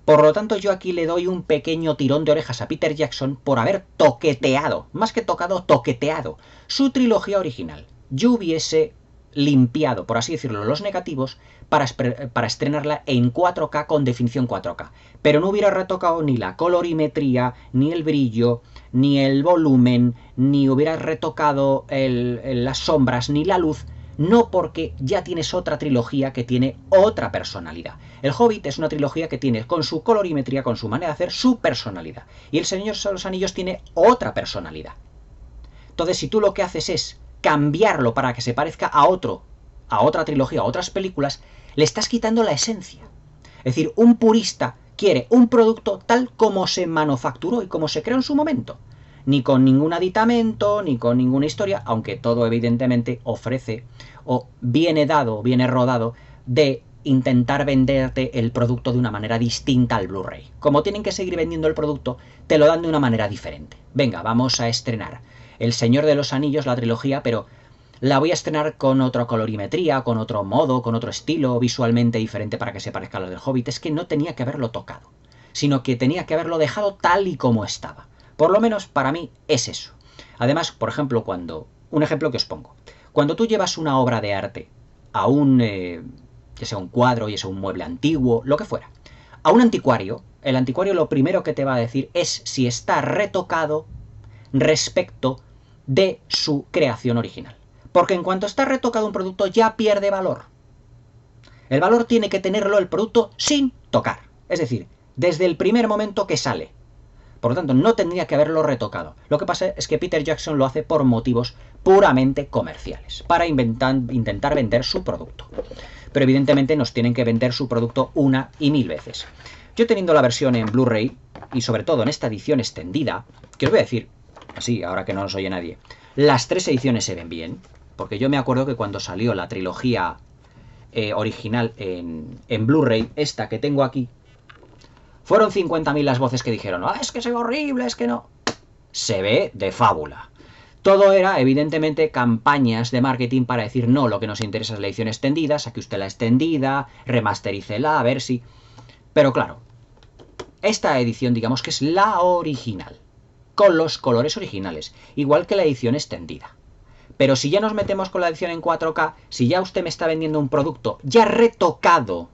Por lo tanto, yo aquí le doy un pequeño tirón de orejas a Peter Jackson por haber toqueteado, más que tocado, toqueteado, su trilogía original. Yo hubiese limpiado, por así decirlo, los negativos para estrenarla en 4K con definición 4K. Pero no hubiera retocado ni la colorimetría, ni el brillo, ni el volumen, ni hubiera retocado las sombras, ni la luz. No, porque ya tienes otra trilogía que tiene otra personalidad. El Hobbit es una trilogía que tiene con su colorimetría, con su manera de hacer, su personalidad. Y El Señor de los Anillos tiene otra personalidad. Entonces, si tú lo que haces es cambiarlo para que se parezca a otra trilogía, a otras películas, le estás quitando la esencia. Es decir, un purista quiere un producto tal como se manufacturó y como se creó en su momento. Ni con ningún aditamento, ni con ninguna historia, aunque todo evidentemente ofrece o viene dado, viene rodado de intentar venderte el producto de una manera distinta al Blu-ray. Como tienen que seguir vendiendo el producto, te lo dan de una manera diferente. Venga, vamos a estrenar El Señor de los Anillos, la trilogía, pero la voy a estrenar con otra colorimetría, con otro modo, con otro estilo visualmente diferente para que se parezca a lo del Hobbit. Es que no tenía que haberlo tocado, sino que tenía que haberlo dejado tal y como estaba. Por lo menos para mí es eso. Además, por ejemplo, un ejemplo que os pongo. Cuando tú llevas una obra de arte a ya sea un cuadro, ya sea un mueble antiguo, lo que fuera, a un anticuario, el anticuario lo primero que te va a decir es si está retocado respecto de su creación original. Porque en cuanto está retocado un producto ya pierde valor. El valor tiene que tenerlo el producto sin tocar. Es decir, desde el primer momento que sale. Por lo tanto, no tendría que haberlo retocado. Lo que pasa es que Peter Jackson lo hace por motivos puramente comerciales, para intentar vender su producto. Pero evidentemente nos tienen que vender su producto una y mil veces. Yo teniendo la versión en Blu-ray, y sobre todo en esta edición extendida, que os voy a decir, así, ahora que no nos oye nadie, las 3 ediciones se ven bien, porque yo me acuerdo que cuando salió la trilogía original en Blu-ray, esta que tengo aquí, fueron 50.000 las voces que dijeron, es que se ve horrible, es que no. Se ve de fábula. Todo era, evidentemente, campañas de marketing para decir, no, lo que nos interesa es la edición extendida, saque usted la extendida, remasterícela, a ver si... Pero claro, esta edición, digamos que es la original, con los colores originales, igual que la edición extendida. Pero si ya nos metemos con la edición en 4K, si ya usted me está vendiendo un producto ya retocado,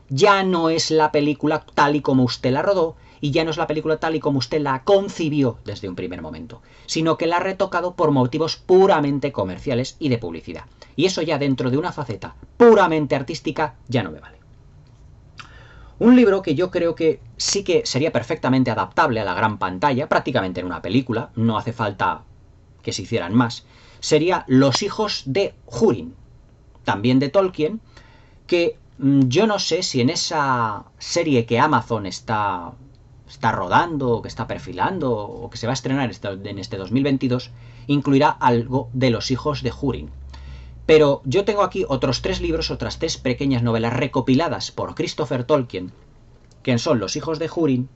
ya no es la película tal y como usted la rodó y ya no es la película tal y como usted la concibió desde un primer momento, sino que la ha retocado por motivos puramente comerciales y de publicidad. Y eso ya dentro de una faceta puramente artística ya no me vale. Un libro que yo creo que sí que sería perfectamente adaptable a la gran pantalla, prácticamente en una película, no hace falta que se hicieran más, sería Los hijos de Húrin, también de Tolkien, que yo no sé si en esa serie que Amazon está rodando, o que está perfilando, o que se va a estrenar en este 2022, incluirá algo de Los hijos de Húrin. Pero yo tengo aquí otros 3 libros, otras 3 pequeñas novelas recopiladas por Christopher Tolkien, que son los hijos de Húrin,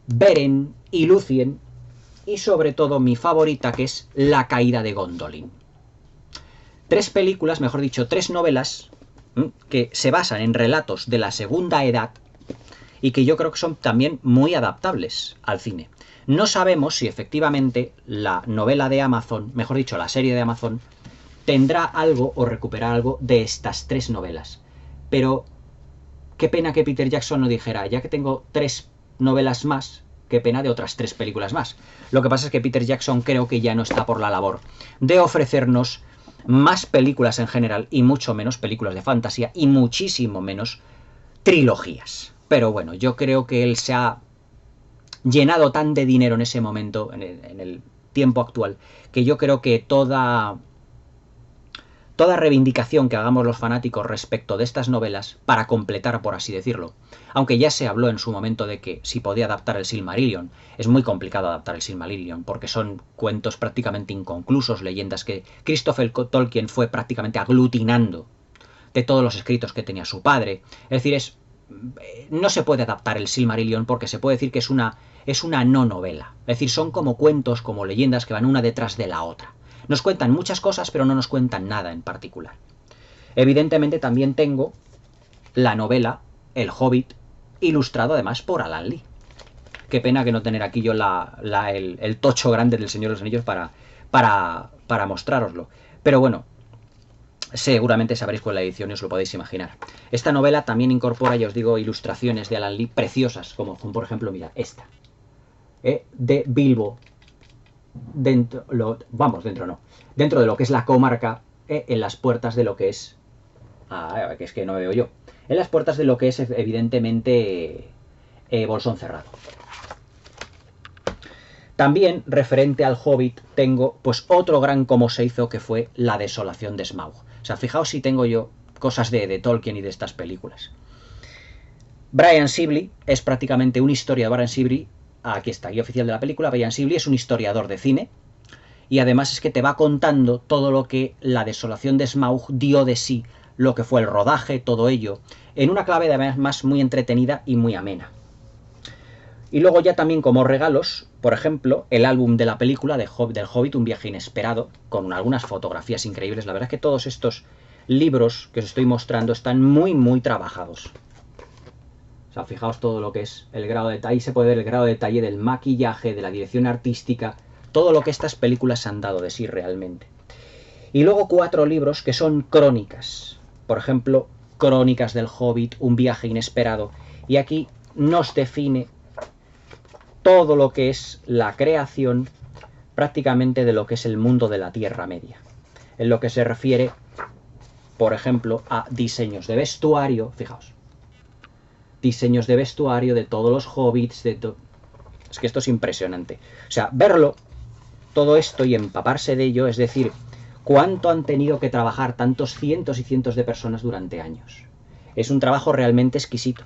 Beren y Lúthien, y sobre todo mi favorita, que es La caída de Gondolin. 3 películas, mejor dicho, 3 novelas que se basan en relatos de la Segunda Edad y que yo creo que son también muy adaptables al cine. No sabemos si efectivamente la novela de Amazon, mejor dicho, la serie de Amazon, tendrá algo o recuperar algo de estas 3 novelas. Pero qué pena que Peter Jackson no dijera, ya que tengo 3 novelas más, qué pena de otras 3 películas más. Lo que pasa es que Peter Jackson creo que ya no está por la labor de ofrecernos más películas en general y mucho menos películas de fantasía y muchísimo menos trilogías. Pero bueno, yo creo que él se ha llenado tan de dinero en ese momento, en el tiempo actual, que yo creo que toda reivindicación que hagamos los fanáticos respecto de estas novelas, para completar, por así decirlo, aunque ya se habló en su momento de que si podía adaptar el Silmarillion, es muy complicado adaptar el Silmarillion, porque son cuentos prácticamente inconclusos, leyendas que Christopher Tolkien fue prácticamente aglutinando de todos los escritos que tenía su padre. Es decir, no se puede adaptar el Silmarillion porque se puede decir que es una no novela. Es decir, son como cuentos, como leyendas que van una detrás de la otra. Nos cuentan muchas cosas, pero no nos cuentan nada en particular. Evidentemente también tengo la novela El Hobbit, ilustrado además por Alan Lee. Qué pena que no tener aquí yo el tocho grande del Señor de los Anillos para mostrároslo. Pero bueno, seguramente sabréis con la edición y os lo podéis imaginar. Esta novela también incorpora, ya os digo, ilustraciones de Alan Lee preciosas, como por ejemplo, mira, esta. De Bilbo. Dentro de lo que es la comarca, en las puertas de lo que es... que es que no veo yo. En las puertas de lo que es, evidentemente, Bolsón Cerrado. También, referente al Hobbit, tengo pues otro gran como se hizo, que fue La desolación de Smaug. O sea, fijaos si tengo yo cosas de Tolkien y de estas películas. Brian Sibley es prácticamente un historiador. Brian Sibley, aquí está, guía oficial de la película. Brian Sibley es un historiador de cine y además es que te va contando todo lo que La desolación de Smaug dio de sí, lo que fue el rodaje, todo ello, en una clave además muy entretenida y muy amena. Y luego ya también como regalos, por ejemplo, el álbum de la película del Hobbit, Un viaje inesperado, con algunas fotografías increíbles. La verdad es que todos estos libros que os estoy mostrando están muy, muy trabajados. O sea, fijaos todo lo que es el grado de detalle, se puede ver el grado de detalle del maquillaje, de la dirección artística, todo lo que estas películas han dado de sí realmente. Y luego 4 libros que son crónicas. Por ejemplo, Crónicas del Hobbit, Un viaje inesperado. Y aquí nos define todo lo que es la creación prácticamente de lo que es el mundo de la Tierra Media. En lo que se refiere, por ejemplo, a diseños de vestuario, fijaos. Diseños de vestuario de todos los hobbits, es que esto es impresionante. O sea, verlo, todo esto y empaparse de ello, es decir, cuánto han tenido que trabajar tantos cientos y cientos de personas durante años. Es un trabajo realmente exquisito.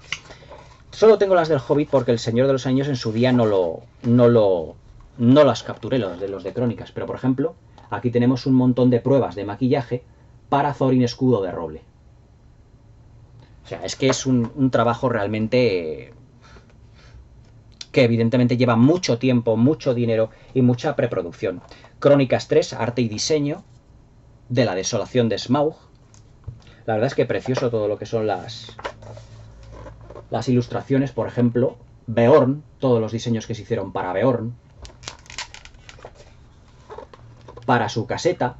Solo tengo las del Hobbit porque el Señor de los Anillos en su día no las capturé, los de crónicas. Pero, por ejemplo, aquí tenemos un montón de pruebas de maquillaje para Thorin Escudo de Roble. O sea, es que es un trabajo realmente que evidentemente lleva mucho tiempo, mucho dinero y mucha preproducción. Crónicas 3, arte y diseño de La desolación de Smaug. La verdad es que precioso todo lo que son las ilustraciones, por ejemplo, Beorn, todos los diseños que se hicieron para Beorn, para su caseta,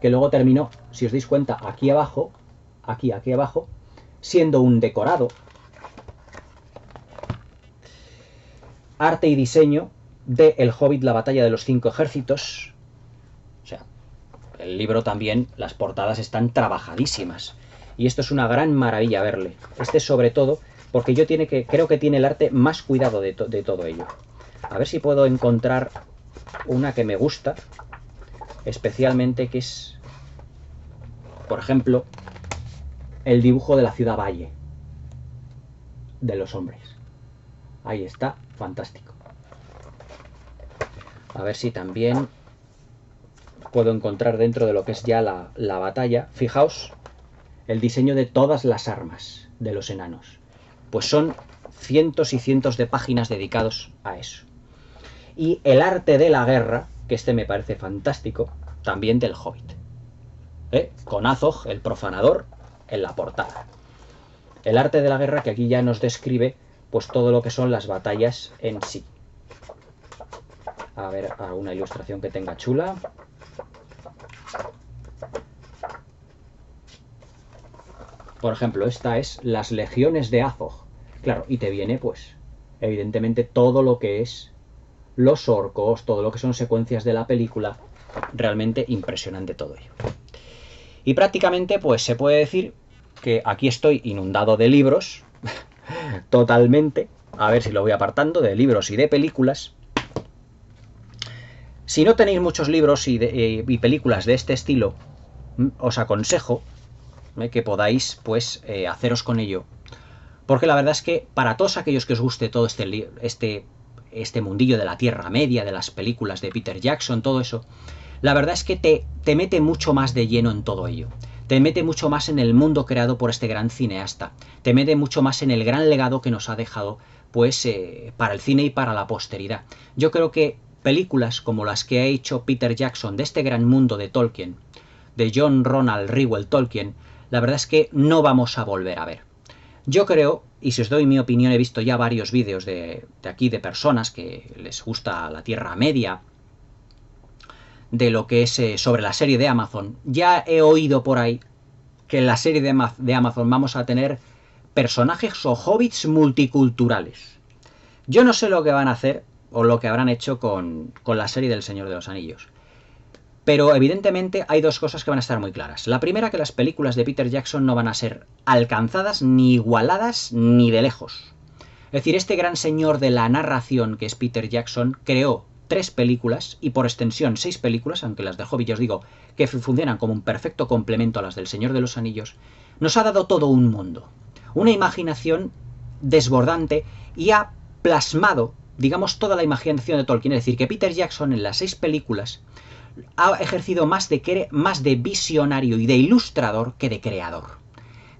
que luego terminó, si os dais cuenta, aquí abajo, aquí abajo, siendo un decorado. Arte y diseño de El Hobbit, la batalla de los 5 ejércitos. O sea, el libro también, las portadas están trabajadísimas. Y esto es una gran maravilla verle. Este sobre todo, porque creo que tiene el arte más cuidado de todo ello. A ver si puedo encontrar una que me gusta, especialmente, que es, por ejemplo, el dibujo de la ciudad valle de los hombres. Ahí está, fantástico. A ver si también puedo encontrar dentro de lo que es ya la batalla. Fijaos el diseño de todas las armas de los enanos. Pues son cientos y cientos de páginas dedicados a eso. Y el arte de la guerra, que este me parece fantástico, también del Hobbit. Con Azog, el profanador, en la portada. El arte de la guerra que aquí ya nos describe pues todo lo que son las batallas en sí. A ver, alguna ilustración que tenga chula. Por ejemplo, esta es las legiones de Azog. Claro, y te viene pues evidentemente todo lo que es los orcos, todo lo que son secuencias de la película. Realmente impresionante todo ello. Y prácticamente pues se puede decir que aquí estoy inundado de libros, totalmente. A ver si lo voy apartando, de libros y de películas. Si no tenéis muchos libros y películas de este estilo, os aconsejo que podáis pues haceros con ello. Porque la verdad es que para todos aquellos que os guste todo este mundillo de la Tierra Media, de las películas de Peter Jackson, todo eso, la verdad es que te mete mucho más de lleno en todo ello. Te mete mucho más en el mundo creado por este gran cineasta. Te mete mucho más en el gran legado que nos ha dejado pues para el cine y para la posteridad. Yo creo que películas como las que ha hecho Peter Jackson de este gran mundo de Tolkien, de John Ronald Reuel Tolkien, la verdad es que no vamos a volver a ver. Yo creo, y si os doy mi opinión, he visto ya varios vídeos de aquí de personas que les gusta la Tierra Media, de lo que es sobre la serie de Amazon. Ya he oído por ahí que en la serie de Amazon vamos a tener personajes o hobbits multiculturales. Yo no sé lo que van a hacer o lo que habrán hecho con la serie del Señor de los Anillos. Pero evidentemente hay dos cosas que van a estar muy claras. La primera, que las películas de Peter Jackson no van a ser alcanzadas ni igualadas ni de lejos. Es decir, este gran señor de la narración que es Peter Jackson creó 3 películas y por extensión 6 películas, aunque las de Hobbit ya os digo que funcionan como un perfecto complemento a las del Señor de los Anillos. Nos ha dado todo un mundo, una imaginación desbordante y ha plasmado, digamos, toda la imaginación de Tolkien. Es decir, que Peter Jackson en las 6 películas ha ejercido más de visionario y de ilustrador que de creador.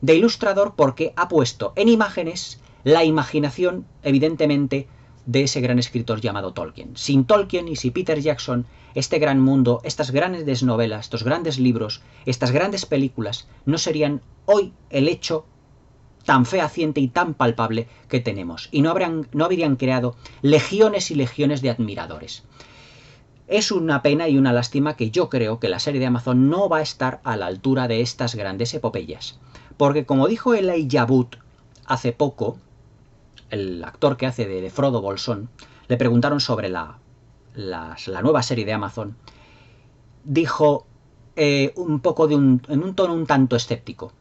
De ilustrador porque ha puesto en imágenes la imaginación, evidentemente, de ese gran escritor llamado Tolkien. Sin Tolkien y sin Peter Jackson, este gran mundo, estas grandes novelas, estos grandes libros, estas grandes películas, no serían hoy el hecho tan fehaciente y tan palpable que tenemos. Y no habrían creado legiones y legiones de admiradores. Es una pena y una lástima que yo creo que la serie de Amazon no va a estar a la altura de estas grandes epopeyas. Porque como dijo Elijah Wood hace poco, el actor que hace de Frodo Bolsón, le preguntaron sobre la nueva serie de Amazon, dijo un poco en un tono un tanto escéptico.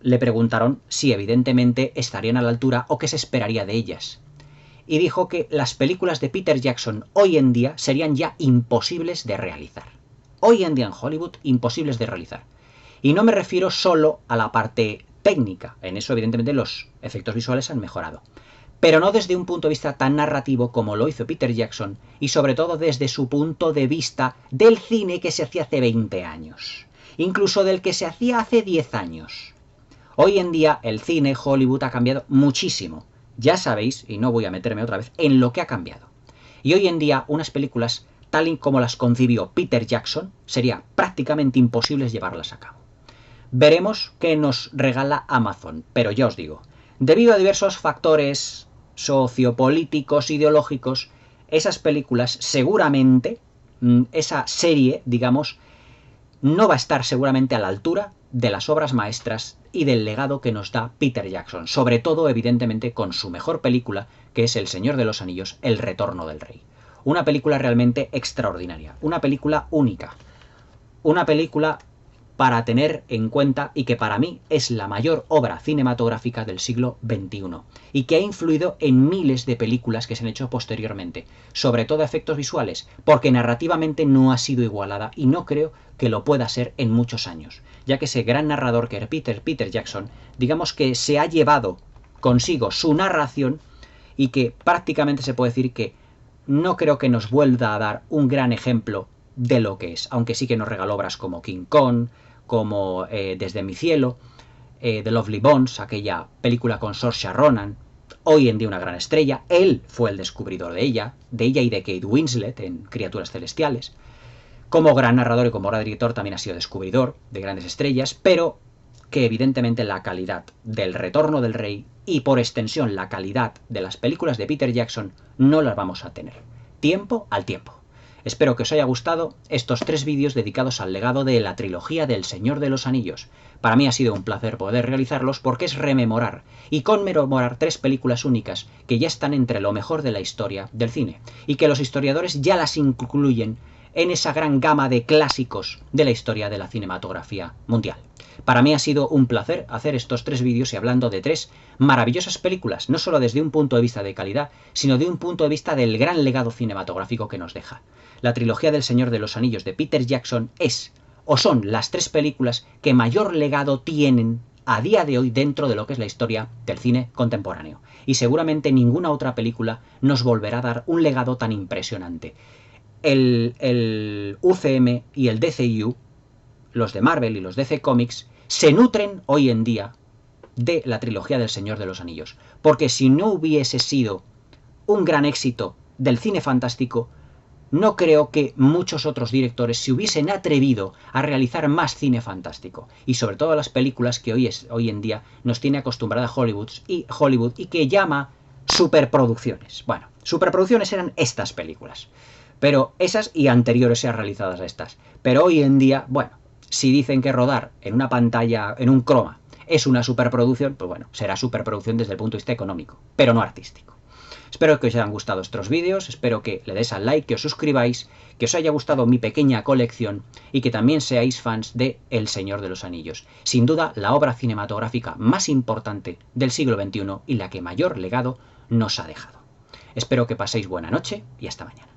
Le preguntaron si evidentemente estarían a la altura o qué se esperaría de ellas. Y dijo que las películas de Peter Jackson hoy en día serían ya imposibles de realizar. Hoy en día en Hollywood, imposibles de realizar. Y no me refiero solo a la parte técnica. En eso evidentemente los efectos visuales han mejorado. Pero no desde un punto de vista tan narrativo como lo hizo Peter Jackson y sobre todo desde su punto de vista del cine que se hacía hace 20 años. Incluso del que se hacía hace 10 años. Hoy en día el cine, Hollywood, ha cambiado muchísimo. Ya sabéis, y no voy a meterme otra vez, en lo que ha cambiado. Y hoy en día unas películas, tal y como las concibió Peter Jackson, sería prácticamente imposible llevarlas a cabo. Veremos qué nos regala Amazon, pero ya os digo, debido a diversos factores sociopolíticos, ideológicos, esas películas seguramente, esa serie, digamos, no va a estar seguramente a la altura de las obras maestras y del legado que nos da Peter Jackson, sobre todo evidentemente con su mejor película, que es El Señor de los Anillos, El Retorno del Rey. Una película realmente extraordinaria, una película única, una película para tener en cuenta y que para mí es la mayor obra cinematográfica del siglo XXI y que ha influido en miles de películas que se han hecho posteriormente, sobre todo efectos visuales, porque narrativamente no ha sido igualada y no creo que lo pueda ser en muchos años, ya que ese gran narrador que era Peter Jackson, digamos que se ha llevado consigo su narración y que prácticamente se puede decir que no creo que nos vuelva a dar un gran ejemplo de lo que es, aunque sí que nos regaló obras como King Kong, como Desde mi cielo, The Lovely Bones, aquella película con Saoirse Ronan, hoy en día una gran estrella. Él fue el descubridor de ella y de Kate Winslet en Criaturas Celestiales. Como gran narrador y como gran director también ha sido descubridor de grandes estrellas, pero que evidentemente la calidad del Retorno del Rey y por extensión la calidad de las películas de Peter Jackson no las vamos a tener. Tiempo al tiempo. Espero que os haya gustado estos 3 vídeos dedicados al legado de la trilogía del Señor de los Anillos. Para mí ha sido un placer poder realizarlos porque es rememorar y conmemorar 3 películas únicas que ya están entre lo mejor de la historia del cine y que los historiadores ya las incluyen en esa gran gama de clásicos de la historia de la cinematografía mundial. Para mí ha sido un placer hacer estos 3 vídeos y hablando de 3 maravillosas películas, no solo desde un punto de vista de calidad, sino de un punto de vista del gran legado cinematográfico que nos deja. La trilogía del Señor de los Anillos de Peter Jackson es, o son, las 3 películas que mayor legado tienen a día de hoy dentro de lo que es la historia del cine contemporáneo. Y seguramente ninguna otra película nos volverá a dar un legado tan impresionante. El UCM y el DCU, los de Marvel y los DC Comics, se nutren hoy en día de la trilogía del Señor de los Anillos. Porque si no hubiese sido un gran éxito del cine fantástico, no creo que muchos otros directores se hubiesen atrevido a realizar más cine fantástico. Y sobre todo las películas que hoy en día nos tiene acostumbrada Hollywood y que llama superproducciones. Bueno, superproducciones eran estas películas. Pero esas y anteriores a realizadas a estas. Pero hoy en día, bueno, si dicen que rodar en una pantalla, en un croma, es una superproducción, pues bueno, será superproducción desde el punto de vista económico, pero no artístico. Espero que os hayan gustado estos vídeos, espero que le des al like, que os suscribáis, que os haya gustado mi pequeña colección y que también seáis fans de El Señor de los Anillos. Sin duda, la obra cinematográfica más importante del siglo XXI y la que mayor legado nos ha dejado. Espero que paséis buena noche y hasta mañana.